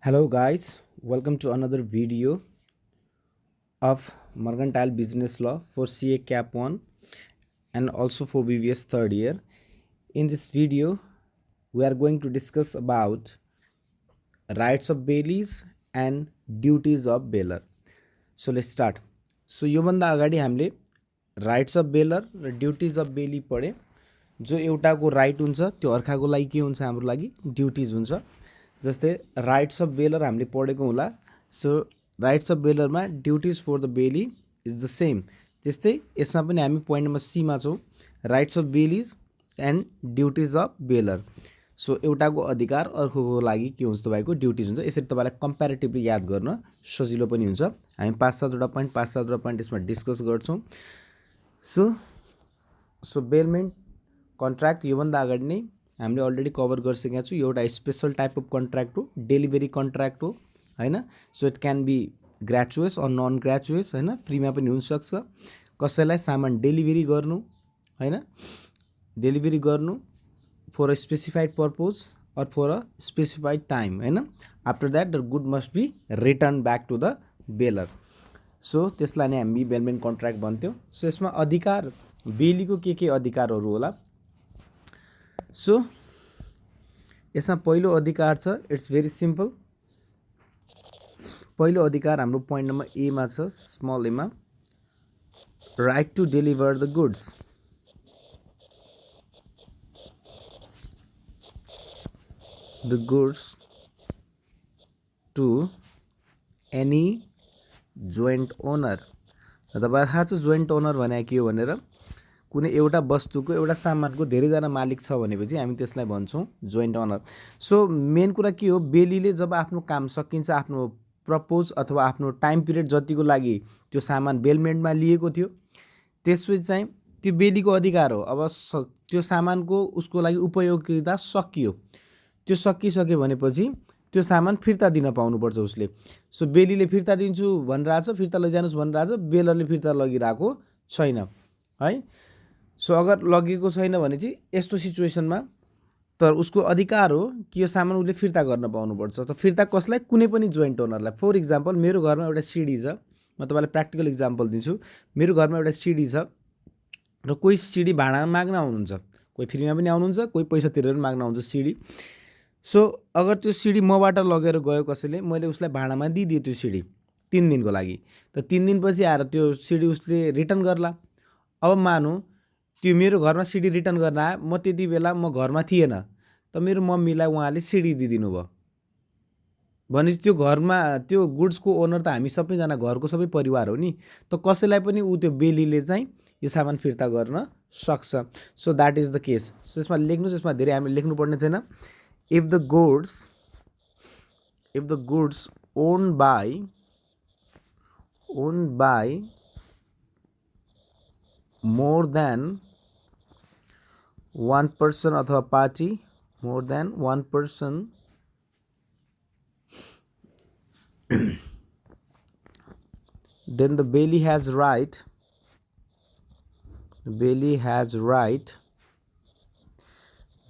Hello guys, welcome to another video of Mercantile Business Law for CA Cap 1 and also for BBS third year. In this video, we are going to discuss about rights of bailees and duties of bailer. So let's start. So योभन्दा अगाडि हामीले rights of baler र duties of बेली पढे जो एउटाको right हुन्छ त्यो अर्काको लागि के हुन्छ हाम्रो लागि ड्युटिज हुन्छ जस्तै राइट्स अफ बेलर हामीले पढेको होला सो राइट्स अफ बेलरमा duties for the bailee is the same त्यस्तै यसमा पनि हामी पोइन्ट नम्बर सी मा छौँ rights of bailees and duties of bailor so एउटाको अधिकार अर्कोको लागि के हुन्छ तपाईको ड्युटिज हुन्छ यसरी तपाईलाई कम्प्यारेटिभली याद गर्न सजिलो पनि हुन्छ हामी पाँच सातवटा पोइन्ट यसमा डिस्कस गर्छौँ सो बेलमेन्ट कन्ट्र्याक्ट योभन्दा अगाडि नै हामीले अलरेडी कभर गरिसकेका छौँ यो एउटा स्पेसल टाइप अफ कन्ट्र्याक्ट हो डेलिभरी कन्ट्र्याक्ट हो हैन so it can be gratuitous or non gratuitous हैन फ्रीमा पनि हुनसक्छ कसैलाई सामान डेलिभरी गर्नु हैन डेलिभरी गर्नु for a specified purpose or for a specified time हैन after that the good must be returned back to the bearer so त्यसलाई नै हामी बेलमेन्ट कन्ट्र्याक्ट भन्थ्यौं सो यसमा अधिकार बेलीको के अधिकारहरू होला सो यसमा पहिलो अधिकार छ इट्स भेरी सिम्पल पहिलो अधिकार हाम्रो पोइन्ट नम्बर ए मा छ स्मल ए मा right to deliver the goods the goods to any joint owner तपाईलाई थाहा छ जोइन्ट ओनर भने के हो भनेर कुनै एउटा वस्तुको एउटा सामानको धेरैजना मालिक छ भनेपछि हामी त्यसलाई भन्छौँ जोइन्ट ओनर सो मेन कुरा के हो बेलीले जब आफ्नो काम सकिन्छ आफ्नो प्रपोज अथवा आफ्नो टाइम पिरियड जतिको लागि त्यो सामान बेलमेन्टमा लिएको थियो त्यसपछि चाहिँ त्यो बेलीको अधिकार हो अब त्यो सामानको उसको लागि उपयोगिता सकियो त्यो सकिसक्यो भनेपछि त्यो सामान फिर्ता दिन पाउनुपर्छ उसले सो बेलीले फिर्ता दिन्छु भनिरहेछ फिर्ता लैजानुस् भनिरहेछ बेलरले फिर्ता लगिरहेको छैन है सो अगर लगेको छैन भने चाहिँ यस्तो सिचुएसनमा तर उसको अधिकार हो कि यो सामान उसले फिर्ता गर्न पाउनुपर्छ त फिर्ता कसलाई कुनै पनि जोइन्ट ओनरलाई फर इक्जाम्पल मेरो घरमा एउटा सिडी छ म तपाईलाई प्र्याक्टिकल इक्जाम्पल दिन्छु मेरो घरमा एउटा सिडी छ र कोही सिडी भाडामा माग्न आउनुहुन्छ कोही फ्रीमा पनि आउनुहुन्छ कोही पैसा तिरेर पनि माग्न आउँछ सिडी सो अगर त्यो सिडी मबाट लगेर गयो कसैले मैले उसलाई भाडामा दिदिए त्यो सिडी 3 दिनको लागि त 3 दिनपछि आएर त्यो सिडी उसले रिटर्न गर्ला अब मानु त्यो मेरो घरमा सिडी रिटर्न गर्न आयो म त्यति बेला म घरमा थिएन त मेरो मम्मीलाई उहाँले सिडी दिदिनु भयो भनेपछि त्यो घरमा त्यो गुड्सको ओनर त हामी सबैजना घरको सबै परिवार हो नि त कसैलाई पनि उ त्यो बेलीले चाहिँ यो सामान फिर्ता गर्न सक्छ so that is the case so यसमा लेख्नुस् यसमा धेरै हामीले लेख्नु पर्ने छैन if the goods owned by more than one person अथवा party more than one person then the bailey has right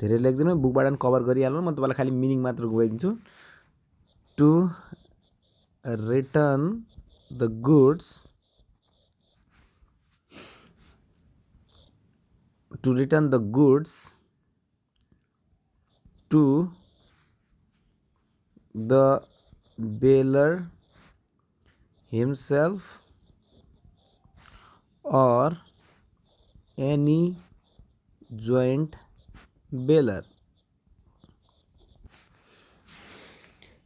धेरै लेख्दिनु बुकबाट पनि कभर गरिहाल्नु म तपाईलाई खाली मिनिङ मात्र गइदिन्छु to return the goods to the bailor himself or any joint bailor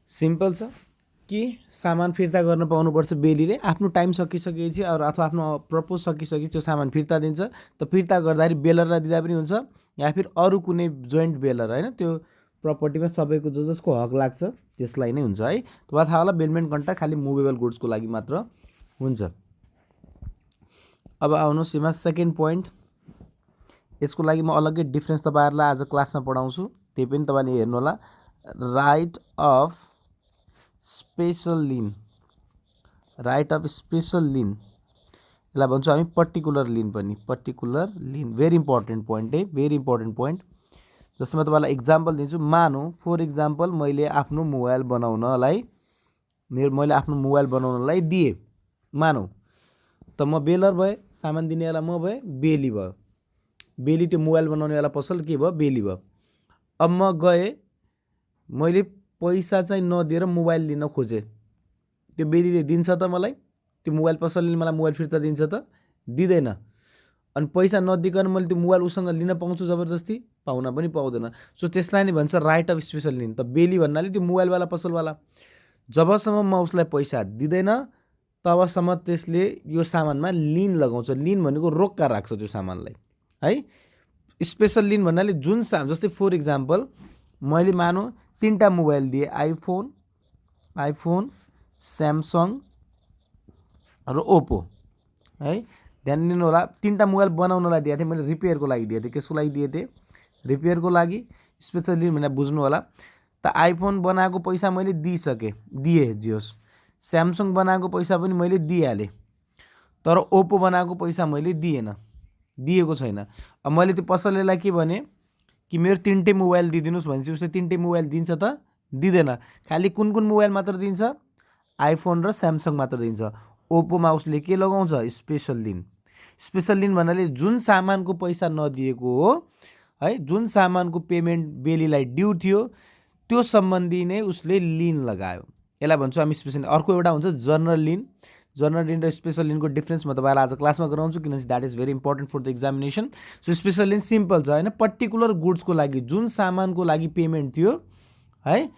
simple छ कि सामान फिर्ता गर्न पाउनुपर्छ बेलीले आफ्नो टाइम सकिसकेपछि अथवा आफ्नो प्रपोज सकिसकेपछि त्यो सामान फिर्ता दिन्छ त फिर्ता गर्दाखेरि बेलरलाई दिँदा पनि हुन्छ या फिर अरू कुनै जोइन्ट बेलर हैन त्यो प्रपर्टीमा सबैको जसको हक लाग्छ त्यसलाई नै हुन्छ है तपाईलाई थाहा होला बेलमेन्ट कन्ट्र्याक्ट खाली मुभेबल गुड्सको लागि मात्र हुन्छ अब आउनुहोस् यसमा सेकेन्ड पोइन्ट यसको लागि म अलग्गै डिफरेन्स तपाईहरुलाई आज क्लासमा पढाउँछु त्यही पनि तपाईले हेर्नु होला राइट अफ स्पेशल लिन यसलाई भन्छौँ हामी पर्टिकुलर लिन पनि पर्टिकुलर लिन भेरी इम्पोर्टेन्ट पोइन्ट है भेरी इम्पोर्टेन्ट पोइन्ट जस्तो म तपाईँलाई इक्जाम्पल दिन्छु। मानौँ फर इक्जाम्पल मैले आफ्नो मोबाइल बनाउनलाई दिएँ, मानौँ। त म बेलर भएँ, सामान दिनेवाला म भएँ, बेली भयो। बेली त्यो मोबाइल बनाउनेवाला पसल के भयो, बेली भयो। अब म गएँ, मैले पैसा चाहिँ नदिएर मोबाइल लिन खोजेँ, त्यो बेलीले दिन्छ त मलाई? त्यो मोबाइल पसलले मलाई मोबाइल फिर्ता दिन्छ त? दिँदैन। अनि पैसा नदिकन मैले त्यो मोबाइल उसँग लिन पाउँछु जबरजस्ती? पाउन पनि पाउँदैन। सो त्यसलाई नै भन्छ राइट अफ स्पेसल लिन। त बेली भन्नाले त्यो मोबाइलवाला पसलवाला, जबसम्म म उसलाई पैसा दिँदैन तबसम्म त्यसले यो सामानमा लिन लगाउँछ। लिन भनेको रोक्का राख्छ त्यो सामानलाई, है। स्पेसल लिन भन्नाले जुन जस्तै फर इक्जाम्पल मैले मानौँ 3टा मोबाइल दिएँ, आइफोन, स्यामसङ र ओप्पो, है। ध्यान दिनु होला, 3टा मोबाइल बनाउनलाई दिएको थिएँ मैले, रिपेयरको लागि दिएको थिएँ। कसको लागि दिएको थिएँ? रिपेयरको लागि। स्पेसल लिन भनेर बुझ्नु होला। त आइफोन बनाएको पैसा मैले दिएँ, जियोस्। स्यामसङ बनाएको पैसा पनि मैले दिइहालेँ, तर ओप्पो बनाएको पैसा मैले दिएको छैन। अब मैले त्यो पसलेलाई के भने कि मेरो 3टै मोबाइल दिइदिनुहोस् भनेपछि उसले 3टै मोबाइल दिन्छ त? दिँदैन। खालि कुन मोबाइल मात्र दिन्छ? आइफोन र स्यामसङ मात्र दिन्छ। ओप्पोमा उसले के लगाउँछ? स्पेसल लिन। स्पेसल लिन भन्नाले जुन सामानको पैसा नदिएको हो, है, जुन सामानको पेमेन्ट बेलीलाई ड्यू थियो त्यो सम्बन्धी नै उसले लिन लगायो, यसलाई भन्छौँ हामी स्पेसल। अर्को एउटा हुन्छ जनरल लिन। जनरल लिन र स्पेसल लिनको डिफ्रेन्स म तपाईँलाई आज क्लासमा गराउँछु, किनभने that is very important for the examination. So special lien simple छ, होइन। पर्टिकुलर गुड्सको लागि जुन सामानको लागि पेमेन्ट थियो, है,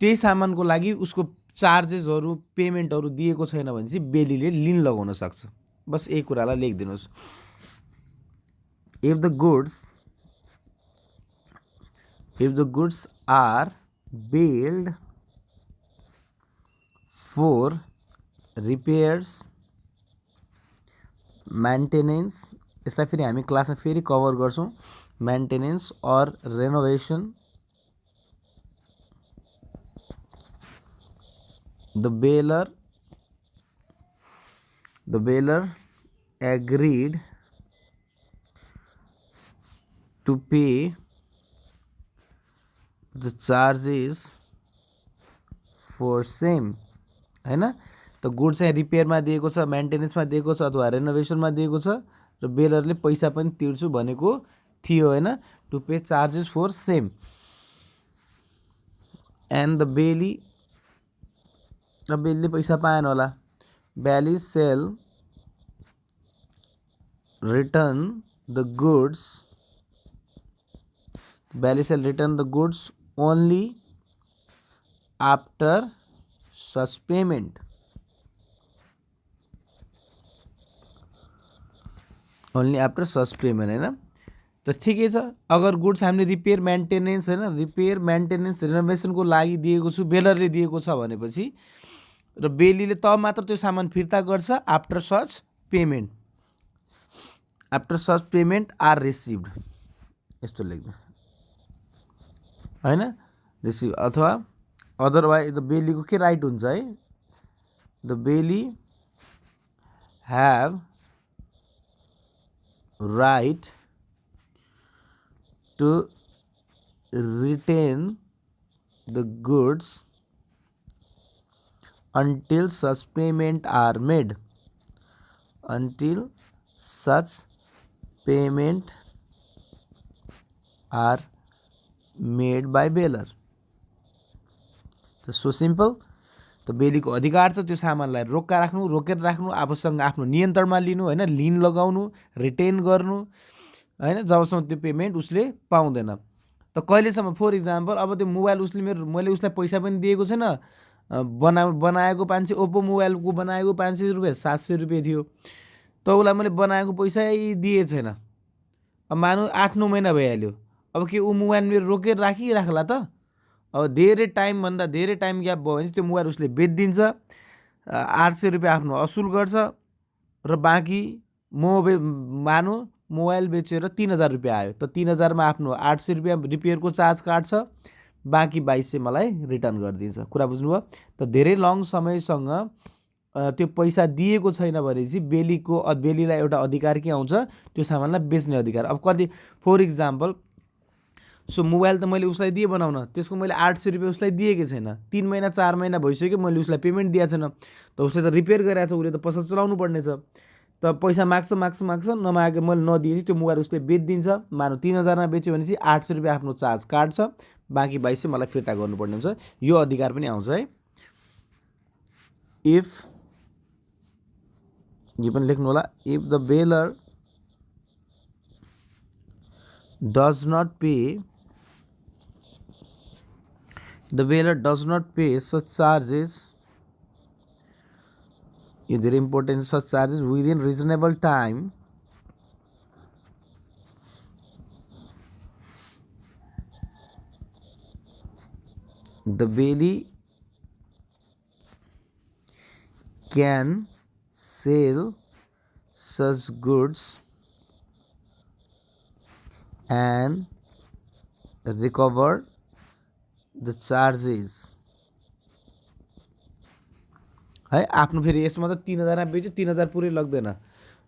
त्यही सामानको लागि उसको चार्जेसहरू पेमेन्टहरू दिएको छैन भने चाहिँ बेलीले लिन लगाउन सक्छ। बस यही कुरालाई लेखिदिनुहोस्। If the goods are build for repairs, maintenance, यसलाई फेरि हामी क्लासमा फेरि कभर गर्छौँ, maintenance or renovation, the baler agreed to pay the charges for same, हैन। त गुड चाहिँ रिपेयरमा दिएको छ, मेन्टेनेन्समा दिएको छ अथवा रेनोभेसनमा दिएको छ र बेलरले पैसा पनि तिर्छु भनेको थियो, हैन। To pay charges for same and the बेलीले पैसा पाएन होला। Bailee shall return the goods only after such payment, होइन। त ठिकै छ। अगर गुड्स हामीले रिपेयर मेन्टेनेन्स, रेनोभेसनको लागि दिएको छु, बेलरले दिएको छ भनेपछि र बेलीले तब मात्र त्यो सामान फिर्ता गर्छ after such payment are received, यस्तो लेख्नु, होइन। रिसिभ अथवा अदरवाइज द बेलीको के राइट हुन्छ, है। The bailee have right to retain the goods until such payment are made, by bearer। So simple. त बेलीको अधिकार छ त्यो सामानलाई रोकेर राख्नु, आफूसँग आफ्नो नियन्त्रणमा लिनु, होइन, लिन लगाउनु, रिटेन गर्नु, होइन, जबसम्म त्यो पेमेन्ट उसले पाउँदैन। त कहिलेसम्म? फर इक्जाम्पल अब त्यो मोबाइल मैले उसलाई पैसा पनि दिएको छैन, बनाएको 500, ओप्पो मोबाइलको बनाएको 500 रुपियाँ, 700 रुपियाँ थियो, त उसलाई मैले बनाएको पैसै दिए छैन। अब मानु 8-9 महिना भइहाल्यो, अब के ऊ मोबाइल मेरो रोकेर राखिराख्ला त? अब धेरै टाइमभन्दा धेरै टाइम ग्याप भयो भने त्यो मोबाइल उसले बेचिदिन्छ, 800 रुपियाँ आफ्नो असुल गर्छ र बाँकी मानु मोबाइल बेचेर 3000 रुपियाँ आयो, त 3000मा आफ्नो 800 रुपियाँ रिपेयरको चार्ज काट्छ, बाँकी 2200 मलाई रिटर्न गरिदिन्छ। कुरा बुझ्नुभयो? त धेरै लङ समयसँग त्यो पैसा दिएको छैन भने चाहिँ बेलीलाई एउटा अधिकार के आउँछ? त्यो सामानलाई बेच्ने अधिकार। अब कति, फर इक्जाम्पल सो मोबाइल त मैले उसलाई दिएँ बनाउन, त्यसको मैले 800 रुपियाँ उसलाई दिएकै छैन। 3 महिना 4 महिना भइसक्यो मैले उसलाई पेमेन्ट दिएको छैन, त उसले त रिपेयर गरिरहेको छ, उसले त पसल चलाउनु पर्ने छ। त पैसा माग्छ नमागे मैले नदिएपछि त्यो मोबाइल उसले बेचिदिन्छ। मानौँ 3000 मा बेच्यो भने चाहिँ 800 रुपियाँ आफ्नो चार्ज काट्छ, बाँकी 22 चाहिँ मलाई फिर्ता गर्नुपर्ने हुन्छ। यो अधिकार पनि आउँछ है। इफ यो पनि लेख्नु होला, if the baler does not pay such charges, is very important, such charges within reasonable time, the bailee can sell such goods and recover the charges है। आफ्नो फेरि यसमा त 3000 बेच्यो, 3000 पुरै लाग्दैन,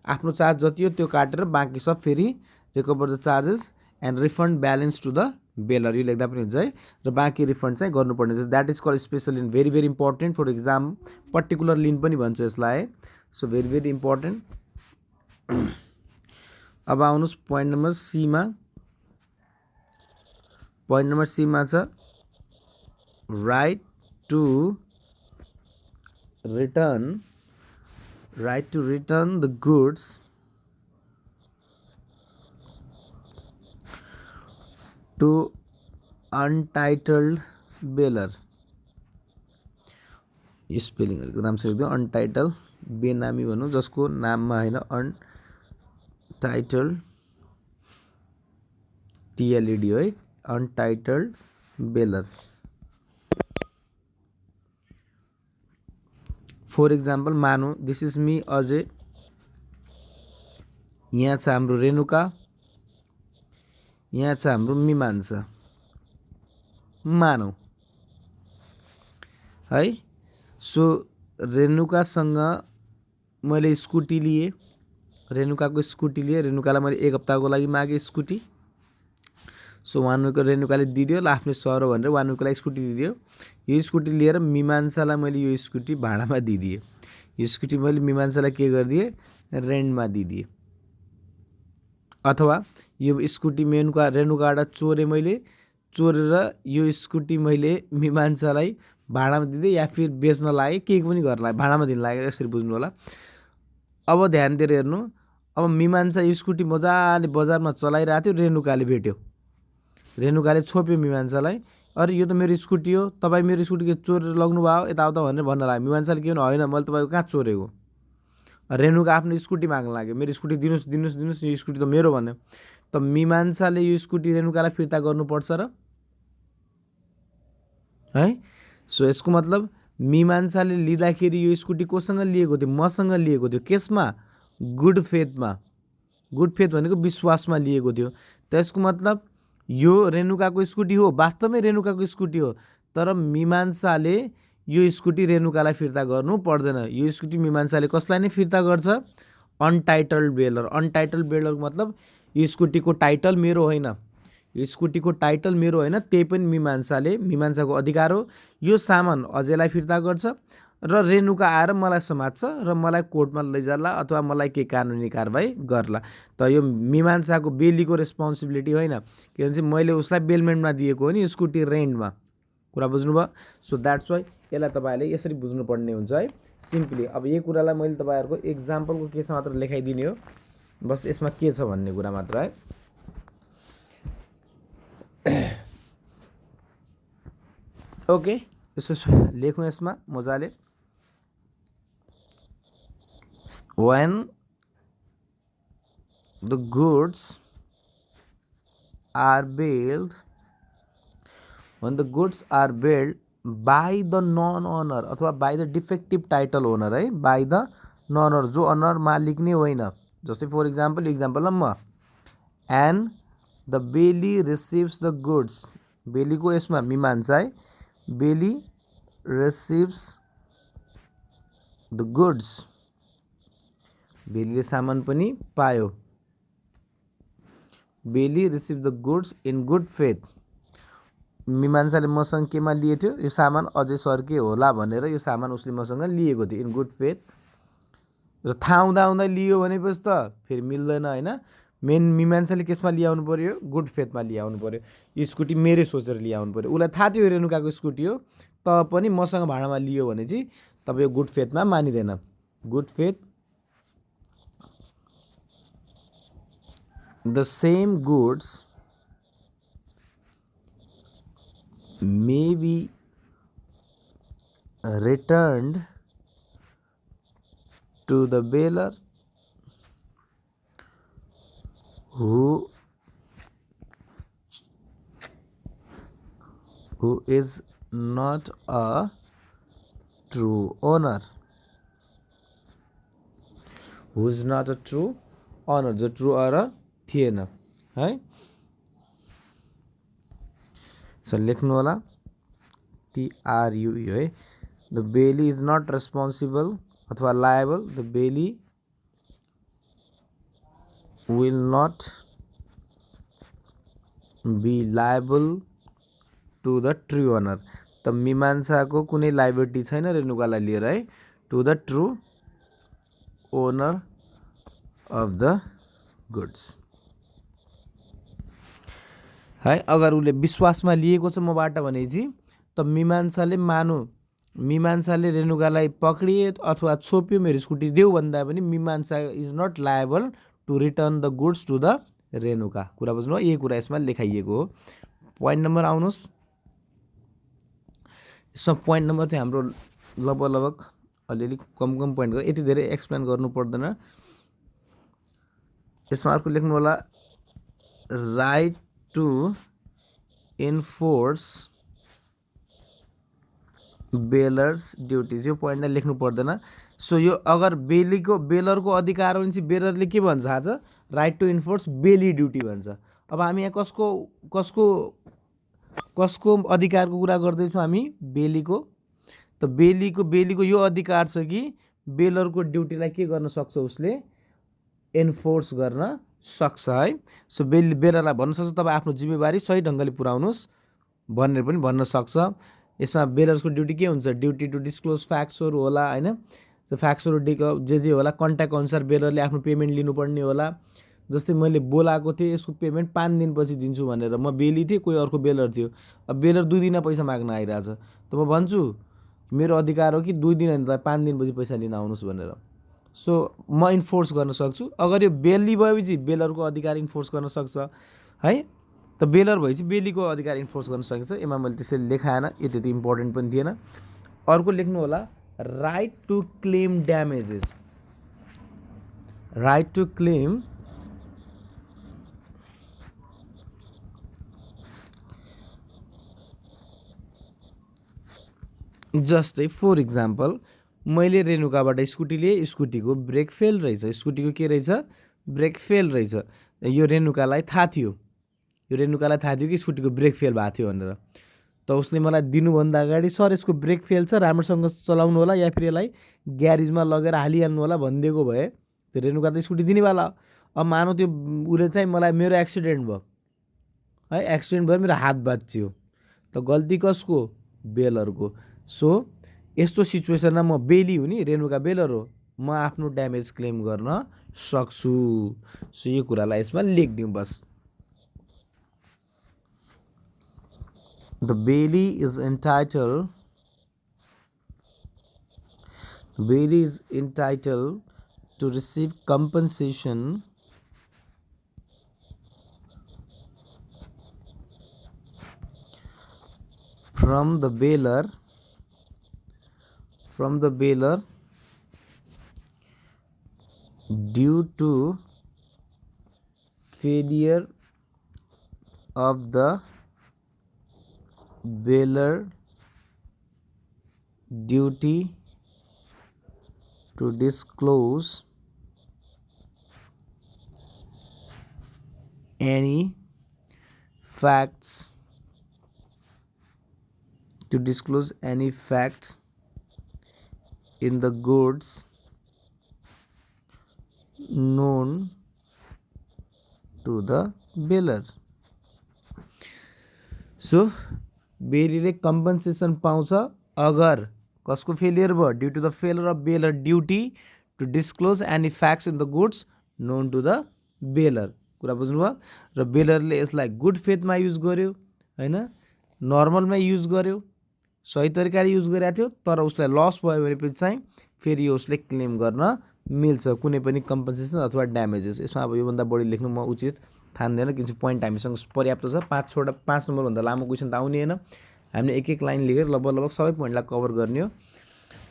आफ्नो चार्ज जति हो त्यो काटेर बाँकी सब फेरि recover the charges and refund balance to the bailor, यो लेख्दा पनि हुन्छ है। र बाँकी रिफन्ड चाहिँ गर्नुपर्ने हुन्छ। That is called special lien, very very important for exam, particular lien पनि भन्छ यसलाई है। So very very important. अब आउनुहोस् पोइन्ट नम्बर सीमा। पोइन्ट नम्बर सीमा छ right to return the goods to untitled bearer। यो स्पेलिङहरुको नाम चाहिँ अनटाइटल, बेनामी भनौँ, जसको नाममा हैन, अनटाइटल्ड, TLED है, अनटाइटल्ड बेलर। फर एक्जाम्पल मानौँ दिस इज मी अजय, यहाँ छ हाम्रो रेणुका, यहाँ छ हाम्रो मीमांसा, मानौँ है। सो रेणुकासँग मैले स्कुटी लिए, रेणुकाको स्कुटी लिए, रेणुकालाई मैले 1 हप्ताको लागि मागे स्कुटी। सो रेणुकाले दिदियो, ल आफ्नो सर हो भनेर वानुकोलाई स्कुटी दिदियो। यो स्कुटी लिएर मीमांसालाई मैले यो स्कुटी भाडामा दिदिएँ। यो स्कुटी मैले मीमांसालाई के गरिदिएँ, रेन्टमा दिदिएँ। अथवा यो स्कुटी रेणुकाबाट चोरे, मैले चोरेर यो स्कुटी मैले मीमांसालाई भाडामा दिदिएँ, या फिर बेच्न लागे, केही पनि गर्न लागे, भाडामा दिन लागे, यसरी बुझ्नु होला। अब ध्यान दिएर हेर्नु, अब मीमांसा यो स्कुटी मजाले बजारमा चलाइरहेको थियो, रेणुकाले भेट्यो, रेणुकाले छोप्यो मीमांसालाई, अरे यो त मेरो स्कुटी हो, तपाईँ मेरो स्कुटी के चोरेर लग्नु भयो यताउता भनेर भन्न लाग्यो। मीमांसाले के भन्नु, होइन मैले तपाईँको कहाँ चोरेको। रेणुका आफ्नो स्कुटी माग्न लाग्यो, मेरो स्कुटी दिनुहोस् दिनुहोस् दिनुहोस्, यो स्कुटी त मेरो भन्यो। त मीमांसाले यो स्कुटी रेणुकालाई फिर्ता गर्नुपर्छ र है। सो यसको मतलब मीमांसाले लिँदाखेरि यो स्कुटी कोसँग लिएको थियो, मसँग लिएको थियो, केसमा, गुड फेथमा। गुड फेथ भनेको विश्वासमा लिएको थियो। त यसको मतलब यो रेणुकाको स्कुटी हो, वास्तवमै रेणुकाको स्कुटी हो, तर मीमांसाले यो स्कुटी रेणुकालाई फिर्ता गर्नु पर्दैन। यो स्कुटी मीमांसाले कसलाई नै फिर्ता गर्छ, अनटाइटल्ड बेलर। अनटाइटल्ड बेलरको मतलब यो स्कुटीको टाइटल मेरो होइन, यो स्कुटीको टाइटल मेरो होइन, त्यही पनि मीमांसाको अधिकार हो। यो सामान अजयलाई फिर्ता गर्छ र रेणुका आएर मलाई समात्छ र मलाई कोर्टमा लैजाला अथवा मलाई केही कानुनी कारबाही गर्ला। त यो मीमांसाको बेलीको रेस्पोन्सिबिलिटी होइन, के भन्छ मैले उसलाई बेलमेन्टमा दिएको हो नि स्कुटी रेन्टमा। कुरा बुझ्नुभयो। सो द्याट्स वाइ यसलाई तपाईँहरूले यसरी बुझ्नुपर्ने हुन्छ है, सिम्पली। अब यही कुरालाई मैले तपाईँहरूको एक्जाम्पलको केसमा मात्र लेखाइदिने हो, बस यसमा के छ भन्ने कुरा मात्र है। ओके, यसो लेखौँ यसमा मजाले। when the goods are bailed by the non-owner अथवा by the defective title owner है, by the non-owner, जो अनर मालिक नै होइन। जस्तै फर इक्जाम्पल म, and the bailee receives the goods, बेलीको यसमा मीमांसा है, बेली receives the goods, बेलीले सामान पनि पायो, bailee receive the goods in good faith. मीमांसाले मसँग केमा लिए थियो, यो सामान अझै सर्के होला भनेर यो सामान उसले मसँग लिएको थियो इन गुड फेथ। र थाहा हुँदा लियो भनेपछि त फेरि मिल्दैन होइन। मेन मीमांसाले केसमा ल्याउनु पर्यो, गुड फेथमा ल्याउनु पर्यो। यो स्कुटी मेरै सोचेर ल्याउनु पर्यो। उसलाई थाहा थियो रेणुकाको स्कुटी हो त पनि मसँग भाडामा लियो भने चाहिँ तपाईँ गुड फेथमा मानिँदैन। Good faith the same goods may be returned to the baler who is not a true owner. Who is not a true owner, जो ट्रू ओनर थिएन है। सो लेख्नु होला TRU है। The bailee is not responsible अथवा liable, the bailee will not be liable to the true owner. त मीमांसाको कुनै लाइबिलिटी छैन रेणुकालाई लिएर है, to the true owner of the goods है। अगर उसले विश्वासमा लिएको छ मबाट भने चाहिँ त मीमांसाले रेणुकालाई पक्रिए अथवा छोप्यो मेरो स्कुटी देऊ भन्दा पनि Mimansa is not liable to return the goods to the Renuka. कुरा बुझ्नु हो, यही कुरा यसमा लेखाइएको हो। पोइन्ट नम्बर आउनुहोस्। यसमा पोइन्ट नम्बर चाहिँ हाम्रो लगभग अलिअलि कम पोइन्ट गर्यो, यति धेरै एक्सप्लेन गर्नु पर्दैन। यसमा अर्को लेख्नु होला राइट टु इन्फोर्स बेलर्स ड्युटिज। यो पोइन्ट नै लेख्नु पर्दैन। सो यो अगर बेलरको अधिकार हो भने चाहिँ बेलरले के भन्छ थाहा छ, right to enforce bailee duty भन्छ। अब हामी यहाँ कसको अधिकारको कुरा गर्दैछौँ हामी, बेलीको। त बेलीको यो अधिकार छ कि बेलरको ड्युटीलाई के गर्न सक्छ, उसले एन्फोर्स गर्न सक्छ है। सो बेलरलाई भन्न सक्छ तपाईँ आफ्नो जिम्मेवारी सही ढङ्गले पुऱ्याउनुहोस् भनेर पनि भन्न सक्छ। यसमा बेलर्सको ड्युटी के हुन्छ, ड्युटी टु डिस्क्लोज फ्याक्ट्सहरू होला होइन। त्यो फ्याक्ट्सहरू जे होला कन्ट्याक्ट अनुसार बेलरले आफ्नो पेमेन्ट लिनुपर्ने होला। जस्तै मैले बोलाएको थिएँ यसको पेमेन्ट 5 दिनपछि दिन्छु भनेर, म बेली थिएँ कोही अर्को बेलर थियो, अब बेलर 2 दिन पैसा माग्न आइरहेछ, त म भन्छु मेरो अधिकार हो कि 2 दिन होइन 5 दिनपछि पैसा लिन आउनुहोस् भनेर। सो म इन्फोर्स गर्न सक्छु। अगर यो बेली भएपछि बेलरको अधिकार इन्फोर्स गर्न सक्छ है। त बेलर भएपछि बेलीको अधिकार इन्फोर्स गर्न सकिन्छ। यसमा मैले त्यसरी लेखाएन, यो त्यति इम्पोर्टेन्ट पनि थिएन। अर्को लेख्नु होला right to claim damages. Right to claim जस्तै फर इक्जाम्पल मैले रेणुकाबाट स्कुटी लिएँ, स्कुटीको ब्रेक फेल रहेछ, स्कुटीको के रहेछ, ब्रेक फेल रहेछ। यो रेणुकालाई थाहा थियो, कि स्कुटीको ब्रेक फेल भएको थियो भनेर। त उसले मलाई दिनुभन्दा अगाडि सर यसको ब्रेक फेल छ, राम्रोसँग चलाउनु होला या फिर यसलाई ग्यारेजमा लगेर हालिहाल्नु होला भनिदिएको भए त्यो रेणुका त स्कुटी दिनेवाला। अब मानौँ त्यो उसले चाहिँ मलाई मेरो एक्सिडेन्ट भयो है, एक्सिडेन्ट भएर मेरो हात भाँच्चियो, त गल्ती कसको, बेलरको। सो यस्तो सिचुएसनमा म बेली हुँ नि, रेणुका बेलर हो, म आफ्नो ड्यामेज क्लेम गर्न सक्छु। सो यो कुरालाई यसमा लेखिदिउँ बस। The Bailey is entitled to receive compensation from the baler due to failure of the baler duty to disclose any facts in the goods known to the bailor. So बेलीले compensation पाउँछ अगर कसको failure भयो, due to the failure of bailor duty to disclose any facts in the goods known to the bailor. कुरा बुझ्नुभयो। र बेलरले यसलाई good फेथमा use गर्यो होइन, नर्मलमा युज गर्यो, सही तरिकाले युज गरेको थियो, तर उसलाई लस भयो भनेपछि चाहिँ फेरि यो उसले क्लेम गर्न मिल्छ कुनै पनि कम्पन्सेसन अथवा ड्यामेजेस। यसमा अब योभन्दा बढी लेख्नु म उचित ठान्दैन, किनकि पोइन्ट हामीसँग पर्याप्त छ। 5 नम्बरभन्दा लामो क्वेसन त आउने होइन, हामीले एक एक लाइन लेखेर लगभग सबै पोइन्टलाई कभर गर्ने हो।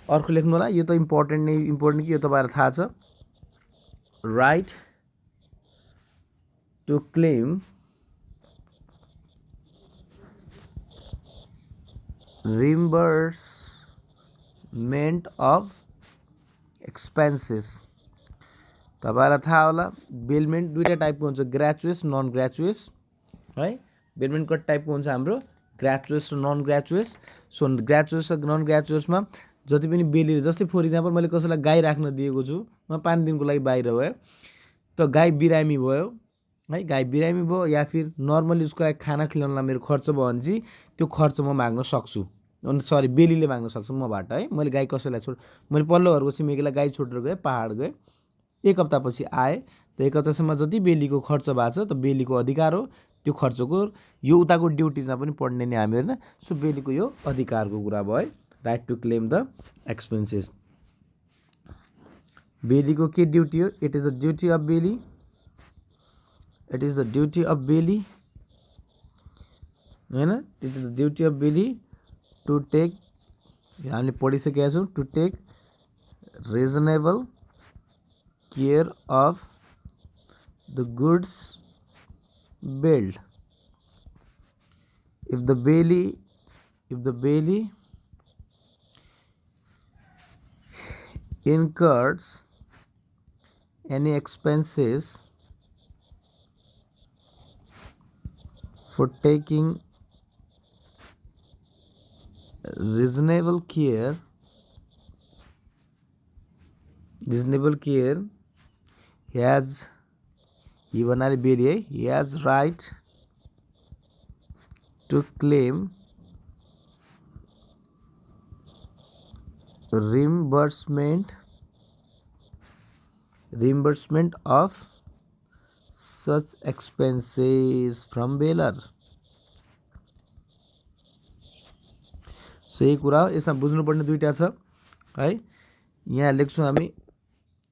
अर्को लेख्नु होला, यो त इम्पोर्टेन्ट कि यो तपाईँलाई थाहा छ। Right to claim reimbursement of expenses. तपाईँलाई थाहा होला बेलमेन्ट दुईवटा टाइपको हुन्छ, ग्रेचुएस नन ग्रेचुएस है। बेलमेन्ट कति टाइपको हुन्छ हाम्रो, ग्रेचुएस र नन ग्रेचुएस। सो ग्रेचुएस र नन ग्रेचुएसमा जति पनि बेलीले, जस्तै फर इक्जाम्पल मैले कसैलाई गाई राख्न दिएको छु, म 5 दिनको लागि बाहिर भयो, त गाई बिरामी भयो है, गाई बिरामी भयो या फिर नर्मली उसको लागि खाना खिलाउनलाई मेरो खर्च भयो भने चाहिँ त्यो खर्च म माग्न सक्छु, सरी बेलीले माग्न सक्छु मबाट है। मैले गाई कसैलाई मैले पल्लो घरको छिमेकीलाई गाई छोडेर गएँ, पहाड गएँ, 1 हप्तापछि आएँ, त 1 हप्तासम्म जति बेलीको खर्च भएको छ त बेलीको अधिकार हो, त्यो खर्चको यो उताको ड्युटिजमा पनि पढ्ने नि हामी होइन। सो बेलीको यो अधिकारको कुरा भयो है, right to claim the expenses. बेलीको के ड्युटी हो, it is the duty of bailee, it is the duty of bailee होइन, it is the duty of bailee to take, हामीले पढिसकेका छौँ, to take reasonable care of the goods build. If the bailey incurs any expenses for taking reasonable care, he has right to claim reimbursement of such expenses from baler. सही कुरा हो। यसमा बुझ्नुपर्ने दुईटा छ है, यहाँ लेख्छौँ हामी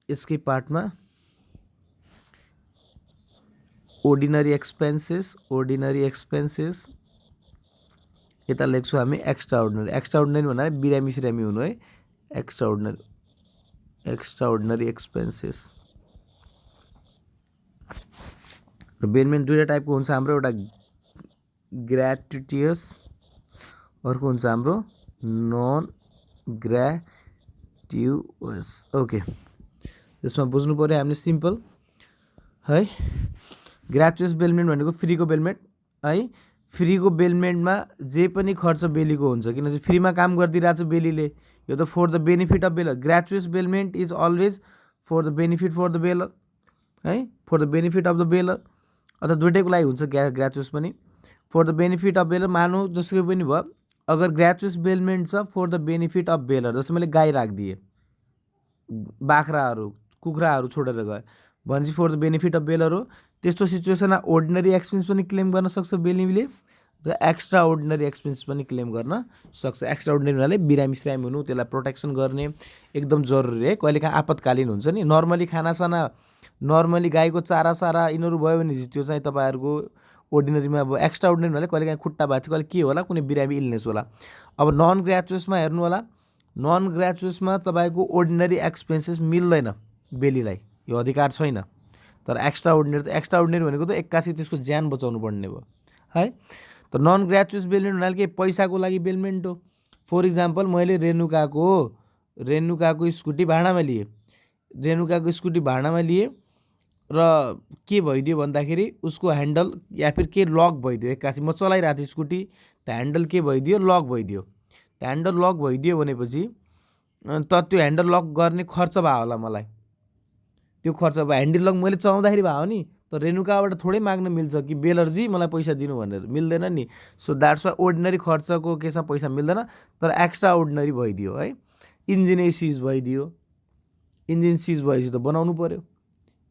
यसकै पार्टमा ordinary expenses, यता लेख्छौँ हामी एक्स्ट्राअर्डिनरी भन्नाले बिरामी सिरामी हुनु है, एक्स्ट्राअर्डिनरी एक्सपेन्सेस। र बेलमेन्ट दुईवटा टाइपको हुन्छ हाम्रो, एउटा ग्र्याचुइटियस, अर्को हुन्छ हाम्रो नन ग्र्याचुइटियस। ओके, यसमा बुझ्नु पऱ्यो हामीले सिम्पल है। ग्र्याचुइस बेलमेन्ट भनेको फ्रीको बेलमेन्ट है। फ्रीको बेलमेन्टमा जे पनि खर्च बेलीको हुन्छ, किनकि फ्रीमा काम गरिदिरहेको छ बेलीले, यो त for the benefit of bailor. Gratuitous bailment is always for the benefit for the bailor है, for the benefit of the bailor, अथवा दुइटैको लागि हुन्छ ग्र्याचुइस पनि। For the benefit of bailor मानौँ जसरी पनि भयो, अगर ग्र्याचुइस बेलमेन्ट छ for the benefit of bailor, जस्तो मैले गाई राखिदिएँ, बाख्राहरू कुखुराहरू छोडेर गएँ भनेपछि for the benefit of bailor हो। त्यस्तो सिचुएसनमा अर्डिनरी एक्सपेन्स पनि क्लेम गर्न सक्छ बेलीले र एक्स्ट्रा अर्डिनरी एक्सपेन्स पनि क्लेम गर्न सक्छ। एक्स्ट्रा अर्डिनरी भन्नाले बिरामी सिरामी हुनु, त्यसलाई प्रोटेक्सन गर्ने एकदम जरुरी है, कहिलेकाहीँ आपतकालीन हुन्छ नि। नर्मली खानासाना, नर्मली गाईको चारासारा यिनीहरू भयो भने त्यो चाहिँ तपाईँहरूको अर्डिनरीमा अब एक्स्ट्रा अर्डिनरी भन्नाले कहिलेकाहीँ खुट्टा भएको छ, कहिले के होला, कुनै बिरामी इलनेस होला। अब नन ग्र्याचुइसमा हेर्नु होला, नन ग्र्याचुइसमा तपाईँको अर्डिनरी एक्सपेन्सेस मिल्दैन बेलीलाई, यो अधिकार छैन। तर एक्स्ट्रा अर्डिनरी भनेको त 81 त्यसको ज्यान बचाउनु पर्ने भयो है। त नन ग्र्याचुइस बेलमेन्ट भन्नाले के, पैसाको लागि बेलमेन्ट हो। फर इक्जाम्पल मैले रेनुकाको स्कुटी भाडामा लिएँ र के भइदियो भन्दाखेरि उसको ह्यान्डल या फिर के लक भइदियो, 81 म चलाइरहेको थिएँ स्कुटी, त ह्यान्डल के भइदियो, लक भइदियो। त ह्यान्डल लक भइदियो भनेपछि त त्यो ह्यान्डल लक गर्ने खर्च भयो होला मलाई, त्यो खर्च भयो। ह्यान्डल लक मैले चलाउँदाखेरि भयो नि, त रेणुकाबाट थोरै माग्न मिल्छ कि बेलरजी मलाई पैसा दिनु भनेर, मिल्दैन नि। सो द्याट्स वाइ अर्डिनरी खर्चको केसमा पैसा मिल्दैन, तर एक्स्ट्रा अर्डिनरी भइदियो है। इन्जिनै सिज भइदियो, इन्जिन सिज भएपछि त बनाउनु पऱ्यो,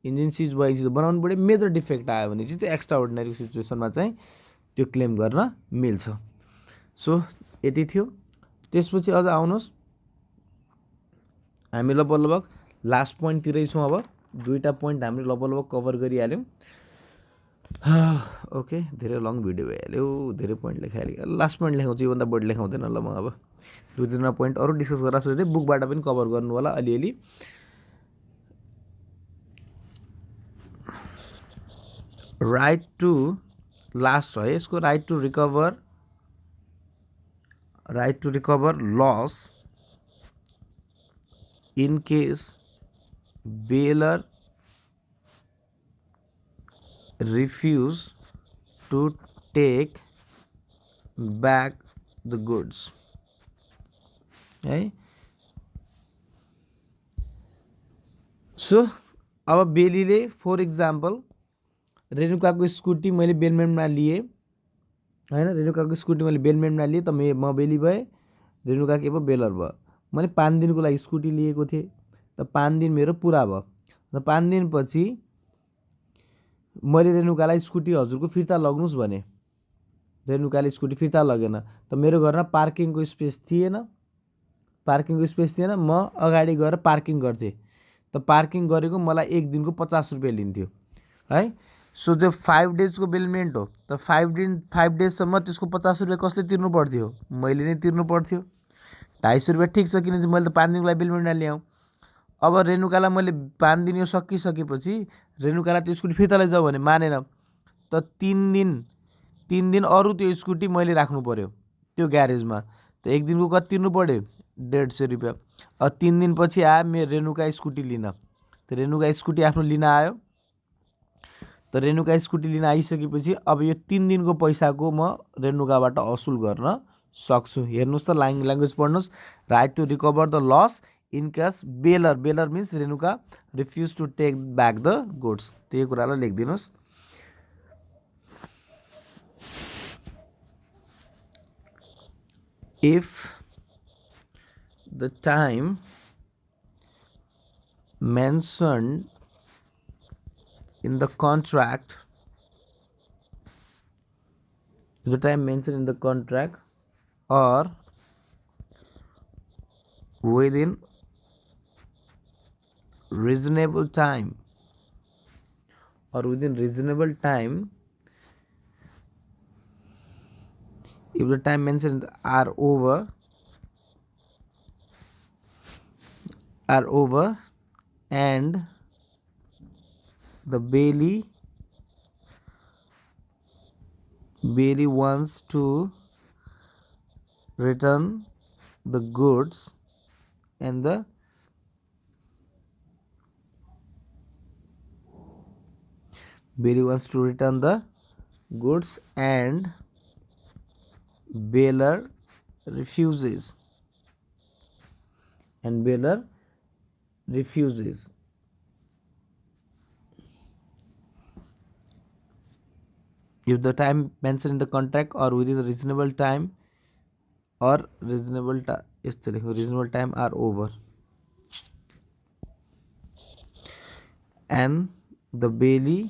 इन्जिन सिज भएपछि त बनाउनु पऱ्यो। मेजर डिफेक्ट आयो भने चाहिँ त्यो एक्स्ट्रा अर्डिनरी सिचुएसनमा चाहिँ त्यो क्लेम गर्न मिल्छ। सो यति थियो। त्यसपछि अझ आउनुहोस्, हामी लगभग लास्ट पोइन्टतिरै छौँ। अब दुईवटा पोइन्ट हामीले लगभग कभर गरिहाल्यौँ। ओके, धेरै लङ भिडियो भइहाल्यो, धेरै पोइन्ट लेखाइहाल्यो। लास्ट पोइन्ट लेखाउँछु, योभन्दा बढी लेखाउँदैन ल म। अब दुई तिनवटा पोइन्ट अरू डिस्कस गरेर सोच्दै बुकबाट पनि कभर गर्नु होला अलिअलि। राइट टु लास्ट है यसको, right to recover loss in case bailor refuse to take back the goods है। सो अब बेलीले फर इक्जाम्पल रेणुकाको स्कुटी मैले बेलमेन्टमा लिएँ होइन, रेणुकाको स्कुटी मैले बेलमेन्टमा लिएँ त म बेली भएँ, रेणुका के भयो, बेलर भयो। मैले 5 दिनको लागि स्कुटी लिएको थिएँ, त 5 दिन मेरो पुरा भयो, र 5 दिनपछि मैले रेणुकालाई स्कुटी हजुरको फिर्ता लग्नुहोस् भने रेणुकाले स्कुटी फिर्ता लगेन, त मेरो घरमा पार्किङको स्पेस थिएन, म अगाडि गएर पार्किङ गर्थेँ, त पार्किङ गरेको मलाई 1 दिनको 50 रुपियाँ लिन्थ्यो है। सो त्यो 5 डेजको बेलमेन्ट हो, त 5 डेजसम्म त्यसको 50 रुपियाँ कसले तिर्नु पर्थ्यो, मैले नै तिर्नु पर्थ्यो। 250 रुपियाँ ठिक छ, किनभने मैले त 5 दिनको लागि बेलमेन्टमा ल्याउँ। अब रेणुकालाई मैले 5 दिन यो सकिसकेपछि रेणुकालाई त्यो स्कुटी फिर्ता लैजाऊ भने मानेन, त 3 दिन अरू त्यो स्कुटी मैले राख्नु पऱ्यो त्यो ग्यारेजमा, त 1 दिनको कति तिर्नु पऱ्यो, 150 रुपियाँ। अब 3 दिनपछि आयो मेरो रेणुका स्कुटी लिन, त रेणुका स्कुटी आफ्नो लिन आयो, त रेणुका स्कुटी लिन आइसकेपछि अब यो 3 दिनको पैसाको म रेणुकाबाट असुल गर्न सक्छु। हेर्नुहोस् त, ल्याङ्ग्वेज पढ्नुहोस्। Right to recover the loss in case bailor means Renuka refuse to take back the goods, त्यो कुरालाई लेखिदिनुहोस्। If the time mentioned in the contract or within reasonable time if the time mentioned are over and the Bailey wants to return the goods and the Bailor refuses, if the time mentioned in the contract or within the reasonable time are over and the Bailey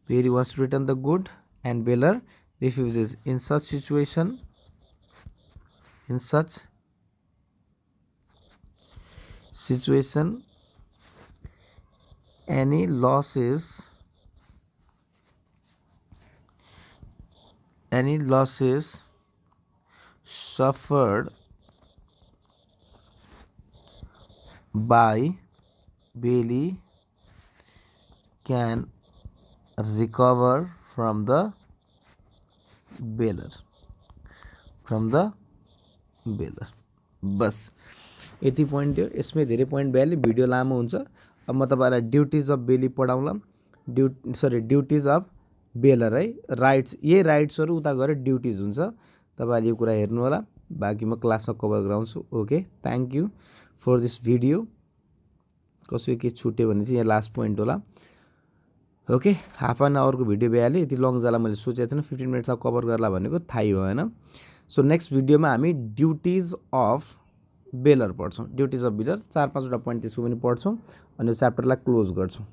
wants to return the good and Bailor refuses. In such situation any losses suffered by Bailey can recover from the Bailor. बस यति point थियो। यसमै धेरै point भइहाल्यो, video लामो हुन्छ। अब म तपाईँलाई ड्युटिज अफ बेली पढाउँला, ड्युटिज अफ बेलर है। राइट्स, यही राइट्सहरू उता गएर ड्युटिज हुन्छ। तपाईँले यो कुरा हेर्नु होला, बाँकी म क्लासमा कभर गराउँछु। Okay, thank you for this video. कसै के छुट्यो भने चाहिँ यहाँ लास्ट पोइन्ट होला। ओके, हाफ एन आवरको भिडियो भइहाल्यो। यति लङ जाला मैले सोचेको थिएन 15 मिनट्समा कभर गर्ला भनेको थाहै भएन। सो नेक्स्ट भिडियोमा हामी ड्युटिज अफ बेलर पढ्छौँ। ड्युटिज अफ बेलर 4-5 वटा पोइन्ट त्यसको पनि पढ्छौँ अनि यो च्याप्टरलाई क्लोज गर्छौँ।